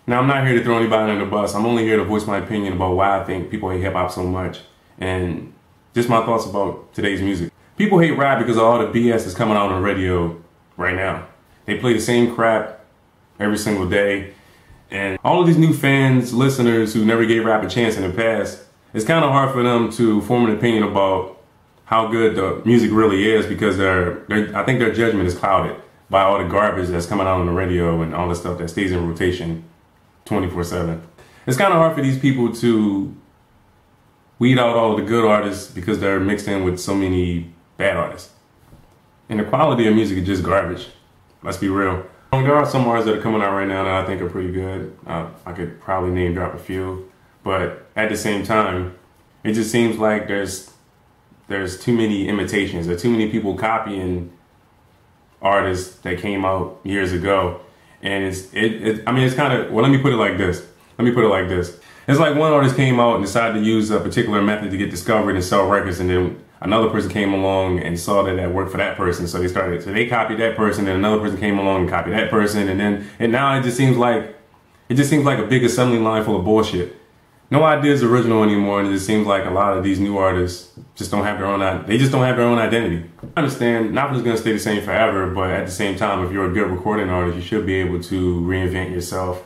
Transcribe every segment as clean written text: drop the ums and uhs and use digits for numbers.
Now, I'm not here to throw anybody under the bus. I'm only here to voice my opinion about why I think people hate hip-hop so much, and just my thoughts about today's music. People hate rap because of all the BS that's coming out on the radio right now. They play the same crap every single day, and all of these new fans, listeners who never gave rap a chance in the past, it's kind of hard for them to form an opinion about how good the music really is because I think their judgment is clouded by all the garbage that's coming out on the radio and all the stuff that stays in rotation 24/7. It's kind of hard for these people to weed out all of the good artists because they're mixed in with so many bad artists. And the quality of music is just garbage. Let's be real. There are some artists that are coming out right now that I think are pretty good. I could probably name drop a few, but at the same time, it just seems like there's too many imitations. There's too many people copying artists that came out years ago, and I mean, it's kind of, well, let me put it like this. It's like one artist came out and decided to use a particular method to get discovered and sell records, and then another person came along and saw that worked for that person, so they copied that person, and another person came along and copied that person, and now it just seems like a big assembly line full of bullshit. No idea is original anymore, and it just seems like a lot of these new artists just don't have their own identity. I understand nothing's gonna stay the same forever, but at the same time, if you're a good recording artist, you should be able to reinvent yourself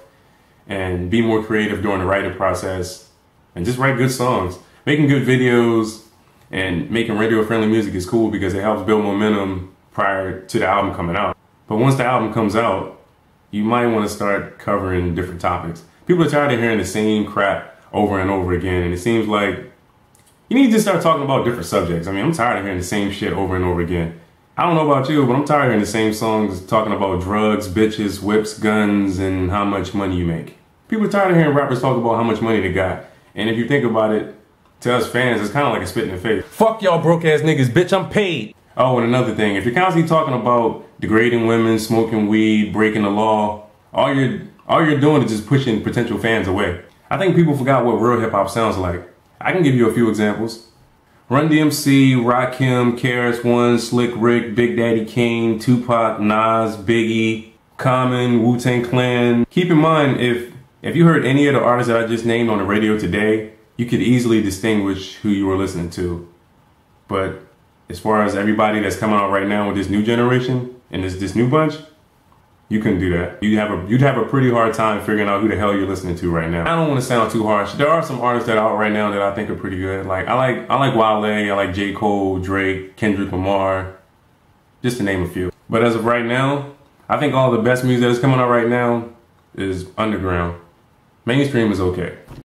and be more creative during the writing process and just write good songs. Making good videos and making radio-friendly music is cool because it helps build momentum prior to the album coming out. But once the album comes out, you might want to start covering different topics. People are tired of hearing the same crap over and over again, and it seems like you need to start talking about different subjects. I mean, I'm tired of hearing the same shit over and over again. I don't know about you, but I'm tired of hearing the same songs talking about drugs, bitches, whips, guns, and how much money you make. People are tired of hearing rappers talk about how much money they got. And if you think about it, to us fans, it's kind of like a spit in the face. Fuck y'all broke ass niggas, bitch, I'm paid. Oh, and another thing, if you're constantly talking about degrading women, smoking weed, breaking the law, all you're doing is just pushing potential fans away. I think people forgot what real hip hop sounds like. I can give you a few examples. Run-D.M.C, Rakim, KRS-One, Slick Rick, Big Daddy Kane, Tupac, Nas, Biggie, Common, Wu-Tang Clan. Keep in mind, if you heard any of the artists that I just named on the radio today, you could easily distinguish who you were listening to. But as far as everybody that's coming out right now with this new generation and this new bunch, you couldn't do that. You'd have a pretty hard time figuring out who the hell you're listening to right now. I don't want to sound too harsh. There are some artists that are out right now that I think are pretty good. Like I like Wale, I like J. Cole, Drake, Kendrick Lamar, just to name a few. But as of right now, I think all the best music that is coming out right now is underground. Mainstream is okay.